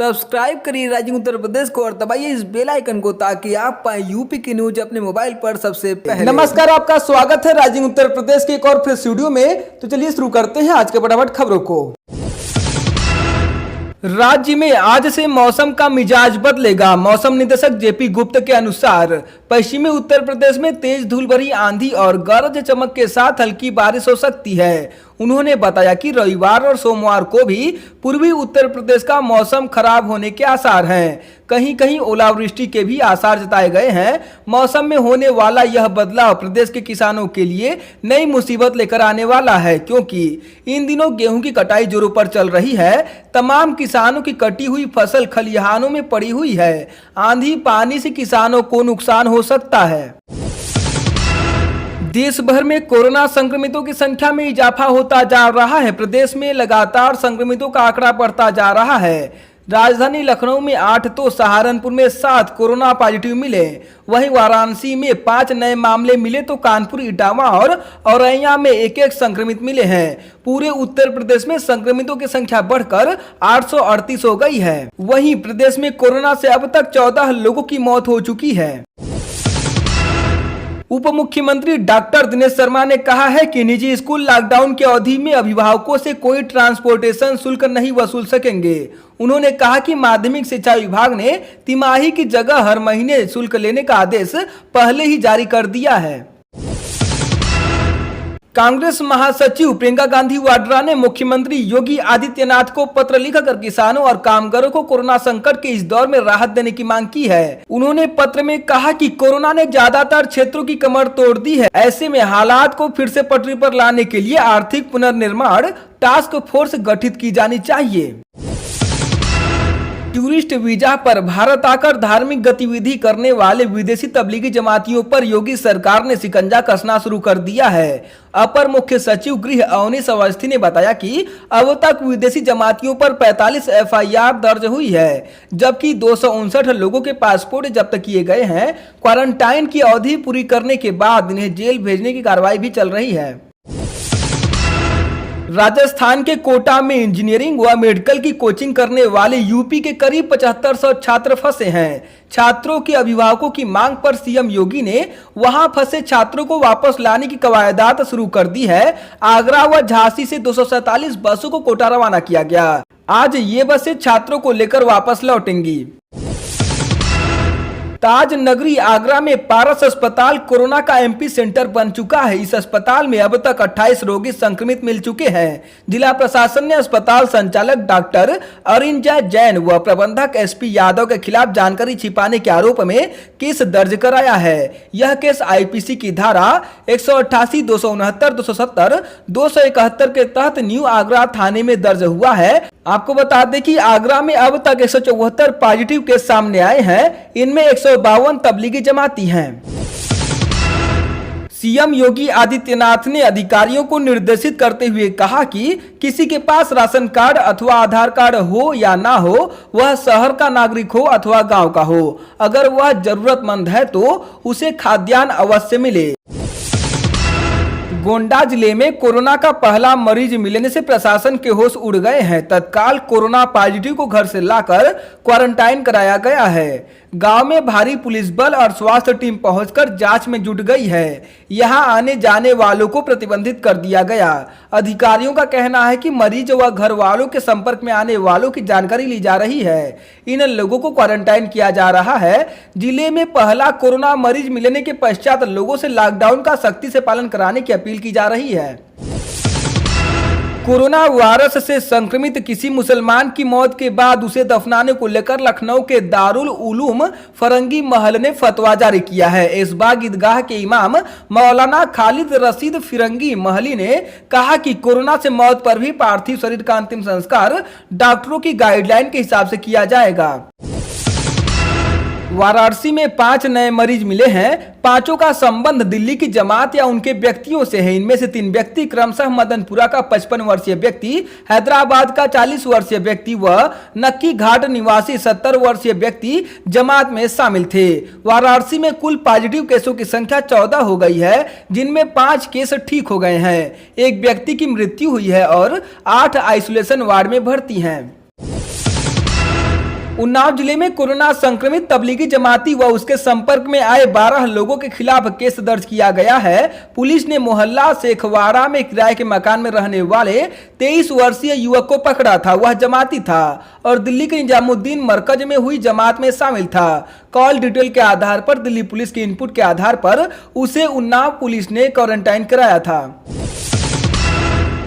Subscribe करिए rising Uttar Pradesh को और दबाइए इस बेल आइकन को ताकि आप पाए यूपी की न्यूज अपने मोबाइल पर सबसे पहले। नमस्कार, आपका स्वागत है राइजिंग उत्तर प्रदेश के एक और फ्रेश वीडियो में। तो चलिए शुरू करते हैं आज के फटाफट खबरों को। राज्य में आज से मौसम का मिजाज बदलेगा। मौसम निदेशक जेपी गुप्ता के अनुसार पश्चिमी उत्तर प्रदेश में तेज धूल भरी आंधी और गरज चमक के साथ हल्की बारिश हो सकती है। उन्होंने बताया कि रविवार और सोमवार को भी पूर्वी उत्तर प्रदेश का मौसम खराब होने के आसार हैं। कहीं कहीं ओलावृष्टि के भी आसार जताए गए हैं। मौसम में होने वाला यह बदलाव प्रदेश के किसानों के लिए नई मुसीबत लेकर आने वाला है, क्योंकि इन दिनों गेहूं की कटाई जोरों पर चल रही है। तमाम किसानों की कटी हुई फसल खलिहानों में पड़ी हुई है। आंधी पानी से किसानों को नुकसान हो सकता है। देश भर में कोरोना संक्रमितों की संख्या में इजाफा होता जा रहा है। प्रदेश में लगातार संक्रमितों का आंकड़ा बढ़ता जा रहा है। राजधानी लखनऊ में 8 तो सहारनपुर में 7 कोरोना पॉजिटिव मिले। वहीं वाराणसी में 5 नए मामले मिले तो कानपुर, इटावा और औरैया में 1-1 संक्रमित मिले हैं। पूरे उत्तर प्रदेश में संक्रमितों की संख्या बढ़कर 838 हो गई है। वहीं प्रदेश में कोरोना से अब तक 14 लोगों की मौत हो चुकी है। उप मुख्यमंत्री डॉक्टर दिनेश शर्मा ने कहा है कि निजी स्कूल लॉकडाउन की अवधि में अभिभावकों से कोई ट्रांसपोर्टेशन शुल्क नहीं वसूल सकेंगे। उन्होंने कहा कि माध्यमिक शिक्षा विभाग ने तिमाही की जगह हर महीने शुल्क लेने का आदेश पहले ही जारी कर दिया है। कांग्रेस महासचिव प्रियंका गांधी वाड्रा ने मुख्यमंत्री योगी आदित्यनाथ को पत्र लिखकर किसानों और कामगारों को कोरोना संकट के इस दौर में राहत देने की मांग की है। उन्होंने पत्र में कहा कि कोरोना ने ज्यादातर क्षेत्रों की कमर तोड़ दी है। ऐसे में हालात को फिर से पटरी पर लाने के लिए आर्थिक पुनर्निर्माण टास्क फोर्स गठित की जानी चाहिए। टूरिस्ट वीजा पर भारत आकर धार्मिक गतिविधि करने वाले विदेशी तबलीगी जमातियों पर योगी सरकार ने शिकंजा कसना शुरू कर दिया है। अपर मुख्य सचिव गृह अवनीश अवस्थी ने बताया कि अब तक विदेशी जमातियों पर 45 एफआईआर दर्ज हुई है, जबकि 259 लोगों के पासपोर्ट जब्त किए गए हैं। क्वारंटाइन की अवधि पूरी करने के बाद इन्हें जेल भेजने की कार्रवाई भी चल रही है। राजस्थान के कोटा में इंजीनियरिंग व मेडिकल की कोचिंग करने वाले यूपी के करीब 7500 छात्र फंसे हैं। छात्रों के अभिभावकों की मांग पर सीएम योगी ने वहां फंसे छात्रों को वापस लाने की कवायदात शुरू कर दी है। आगरा व झांसी से 247 बसों को कोटा रवाना किया गया। आज ये बसें छात्रों को लेकर वापस लौटेंगी। ताज नगरी आगरा में पारस अस्पताल कोरोना का एमपी सेंटर बन चुका है। इस अस्पताल में अब तक 28 रोगी संक्रमित मिल चुके हैं। जिला प्रशासन ने अस्पताल संचालक डॉक्टर अरिंजय जैन व प्रबंधक एसपी यादव के खिलाफ जानकारी छिपाने के आरोप में केस दर्ज कराया है। यह केस आईपीसी की धारा 188, 269, 270, 271 के तहत न्यू आगरा थाने में दर्ज हुआ है। आपको बता दें कि आगरा में अब तक 174 पॉजिटिव केस सामने आए हैं। इनमें 152 तबलीगी जमाती हैं। सीएम योगी आदित्यनाथ ने अधिकारियों को निर्देशित करते हुए कहा कि किसी के पास राशन कार्ड अथवा आधार कार्ड हो या ना हो, वह शहर का नागरिक हो अथवा गांव का हो, अगर वह जरूरतमंद है तो उसे खाद्यान्न अवश्य मिले। गोंडा जिले में कोरोना का पहला मरीज मिलने से प्रशासन के होश उड़ गए हैं। तत्काल कोरोना पॉजिटिव को घर से लाकर क्वारंटाइन कराया गया है। गांव में भारी पुलिस बल और स्वास्थ्य टीम पहुंचकर जांच में जुट गई है। यहां आने जाने वालों को प्रतिबंधित कर दिया गया। अधिकारियों का कहना है कि मरीज व घर वालों के संपर्क में आने वालों की जानकारी ली जा रही है। इन लोगों को क्वारंटाइन किया जा रहा है। जिले में पहला कोरोना मरीज मिलने के पश्चात लोगों से लॉकडाउन का सख्ती से पालन कराने की अपील की जा रही है। कोरोना वायरस से संक्रमित किसी मुसलमान की मौत के बाद उसे दफनाने को लेकर लखनऊ के दारुल उलूम फरंगी महल ने फतवा जारी किया है। ऐशबाग ईदगाह के इमाम मौलाना खालिद रशीद फिरंगी महली ने कहा कि कोरोना से मौत पर भी पार्थिव शरीर का अंतिम संस्कार डॉक्टरों की गाइडलाइन के हिसाब से किया जाएगा। वाराणसी में 5 नए मरीज मिले हैं। पांचों का संबंध दिल्ली की जमात या उनके व्यक्तियों से है। इनमें से 3 व्यक्ति क्रमशः मदनपुरा का 55 वर्षीय व्यक्ति, हैदराबाद का 40 वर्षीय व्यक्ति व नक्की घाट निवासी 70 वर्षीय व्यक्ति जमात में शामिल थे। वाराणसी में कुल पॉजिटिव केसों की संख्या 14 हो गई है, जिनमें 5 केस ठीक हो गए हैं। एक व्यक्ति की मृत्यु हुई है और 8 आइसोलेशन वार्ड में भर्ती हैं। उन्नाव जिले में कोरोना संक्रमित तबलीगी जमाती व उसके संपर्क में आए 12 लोगों के खिलाफ केस दर्ज किया गया है। पुलिस ने मोहल्ला शेखवाड़ा में किराए के मकान में रहने वाले 23 वर्षीय युवक को पकड़ा था। वह जमाती था और दिल्ली के निजामुद्दीन मरकज में हुई जमात में शामिल था। कॉल डिटेल के आधार पर दिल्ली पुलिस के इनपुट के आधार पर उसे उन्नाव पुलिस ने क्वारंटाइन कराया था।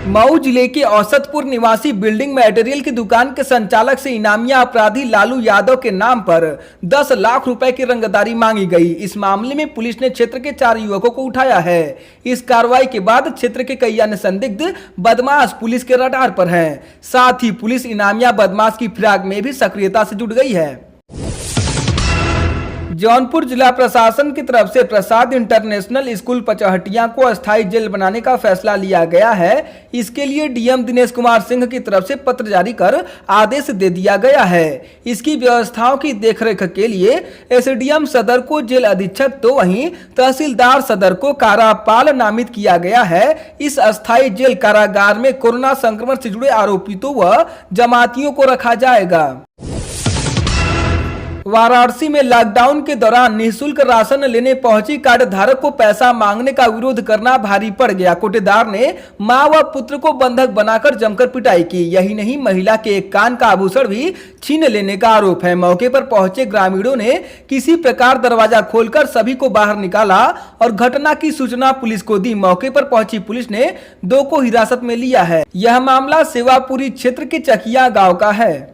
मऊ जिले के औसतपुर निवासी बिल्डिंग मटेरियल की दुकान के संचालक से इनामिया अपराधी लालू यादव के नाम पर 10 लाख रुपए की रंगदारी मांगी गई। इस मामले में पुलिस ने क्षेत्र के 4 युवकों को उठाया है। इस कार्रवाई के बाद क्षेत्र के कई अन्य संदिग्ध बदमाश पुलिस के रडार पर हैं। साथ ही पुलिस इनामिया बदमाश की फिराक में भी सक्रियता से जुट गई है। जौनपुर जिला प्रशासन की तरफ से प्रसाद इंटरनेशनल स्कूल पचहटिया को अस्थायी जेल बनाने का फैसला लिया गया है। इसके लिए डीएम दिनेश कुमार सिंह की तरफ से पत्र जारी कर आदेश दे दिया गया है। इसकी व्यवस्थाओं की देखरेख के लिए एसडीएम सदर को जेल अधीक्षक तो वहीं तहसीलदार सदर को कारापाल नामित किया गया है। इस अस्थायी जेल कारागार में कोरोना संक्रमण से जुड़े आरोपितों व जमातियों को रखा जाएगा। वाराणसी में लॉकडाउन के दौरान निःशुल्क राशन लेने पहुंची कार्ड धारक को पैसा मांगने का विरोध करना भारी पड़ गया। कोटेदार ने मां व पुत्र को बंधक बनाकर जमकर पिटाई की। यही नहीं, महिला के एक कान का आभूषण भी छीन लेने का आरोप है। मौके पर पहुंचे ग्रामीणों ने किसी प्रकार दरवाजा खोलकर सभी को बाहर निकाला और घटना की सूचना पुलिस को दी। मौके पर पहुंची पुलिस ने 2 को हिरासत में लिया है। यह मामला सेवापुरी क्षेत्र के चकिया गाँव का है।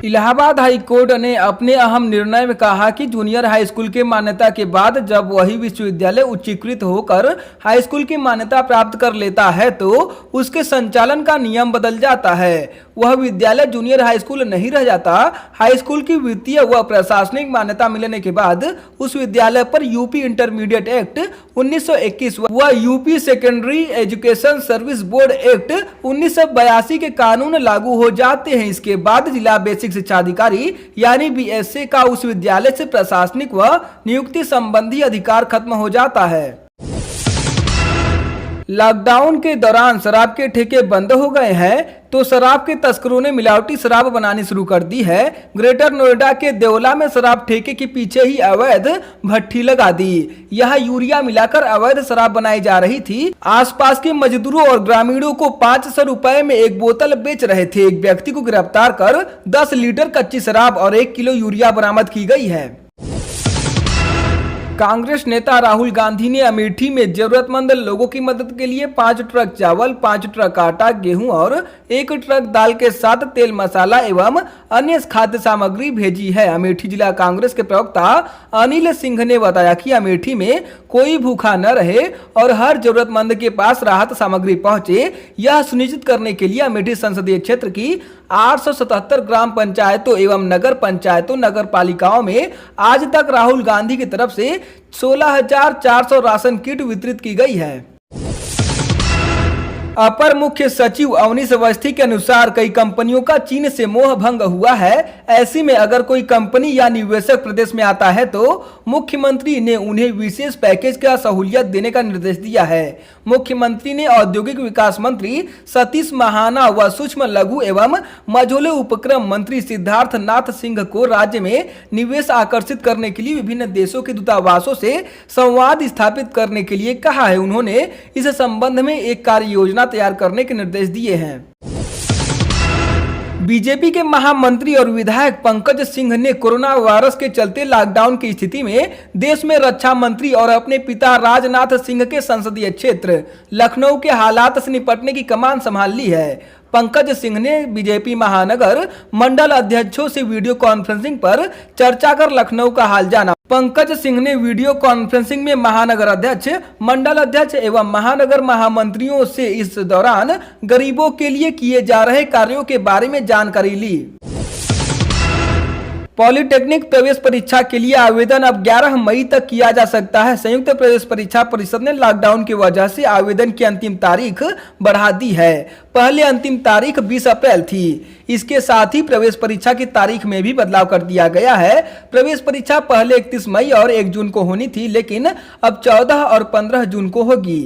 इलाहाबाद हाई कोर्ट ने अपने अहम निर्णय में कहा कि जूनियर हाई स्कूल के मान्यता के बाद जब वही विश्वविद्यालय उच्चीकृत होकर हाई स्कूल की मान्यता प्राप्त कर लेता है तो उसके संचालन का नियम बदल जाता है। वह विद्यालय जूनियर हाई स्कूल नहीं रह जाता। हाई स्कूल की वित्तीय व प्रशासनिक मान्यता मिलने के बाद उस विद्यालय पर यूपी इंटरमीडिएट एक्ट 1921 व UP secondary education service board act 1982 के कानून लागू हो जाते हैं। इसके बाद जिला बेसिक शिक्षा अधिकारी यानी बीएसए का उस विद्यालय से प्रशासनिक व नियुक्ति संबंधी अधिकार खत्म हो जाता है। लॉकडाउन के दौरान शराब के ठेके बंद हो गए हैं तो शराब के तस्करों ने मिलावटी शराब बनानी शुरू कर दी है। ग्रेटर नोएडा के देवला में शराब ठेके के पीछे ही अवैध भट्ठी लगा दी। यहाँ यूरिया मिलाकर अवैध शराब बनाई जा रही थी। आसपास के मजदूरों और ग्रामीणों को 500 रुपए में एक बोतल बेच रहे थे। एक व्यक्ति को गिरफ्तार कर 10 लीटर कच्ची शराब और 1 किलो यूरिया बरामद की गई है। कांग्रेस नेता राहुल गांधी ने अमेठी में जरूरतमंद लोगों की मदद के लिए 5 ट्रक चावल, 5 ट्रक आटा, गेहूं और 1 ट्रक दाल के साथ तेल, मसाला एवं अन्य खाद्य सामग्री भेजी है। अमेठी जिला कांग्रेस के प्रवक्ता अनिल सिंह ने बताया कि अमेठी में कोई भूखा न रहे और हर जरूरतमंद के पास राहत सामग्री पहुंचे, यह सुनिश्चित करने के लिए अमेठी संसदीय क्षेत्र की 877 ग्राम पंचायतों एवं नगर पंचायतों, नगर पालिकाओं में आज तक राहुल गांधी की तरफ से 16,400 राशन किट वितरित की गई है। अपर मुख्य सचिव अवनीश अवस्थी के अनुसार कई कंपनियों का चीन से मोह भंग हुआ है। ऐसे में अगर कोई कंपनी या निवेशक प्रदेश में आता है तो मुख्यमंत्री ने उन्हें विशेष पैकेज का सहूलियत देने का निर्देश दिया है। मुख्यमंत्री ने औद्योगिक विकास मंत्री सतीश महाना व सूक्ष्म लघु एवं मझोले उपक्रम मंत्री सिद्धार्थ नाथ सिंह को राज्य में निवेश आकर्षित करने के लिए विभिन्न देशों के दूतावासों से संवाद स्थापित करने के लिए कहा है। उन्होंने इस संबंध में एक कार्य योजना तैयार करने के निर्देश दिए हैं। बीजेपी के महामंत्री और विधायक पंकज सिंह ने कोरोना वायरस के चलते लॉकडाउन की स्थिति में देश में रक्षा मंत्री और अपने पिता राजनाथ सिंह के संसदीय क्षेत्र लखनऊ के हालात से निपटने की कमान संभाल ली है। पंकज सिंह ने बीजेपी महानगर मंडल अध्यक्षों से वीडियो कॉन्फ्रेंसिंग पर चर्चा कर लखनऊ का हाल जाना। पंकज सिंह ने वीडियो कॉन्फ्रेंसिंग में महानगर अध्यक्ष, मंडल अध्यक्ष एवं महानगर महामंत्रियों से इस दौरान गरीबों के लिए किए जा रहे कार्यों के बारे में जानकारी ली। पॉलिटेक्निक प्रवेश परीक्षा के लिए आवेदन अब 11 मई तक किया जा सकता है। संयुक्त प्रवेश परीक्षा परिषद ने लॉकडाउन की वजह से आवेदन की अंतिम तारीख बढ़ा दी है। पहले अंतिम तारीख 20 अप्रैल थी। इसके साथ ही प्रवेश परीक्षा की तारीख में भी बदलाव कर दिया गया है। प्रवेश परीक्षा पहले 31 मई और 1 जून को होनी थी, लेकिन अब 14 और 15 जून को होगी।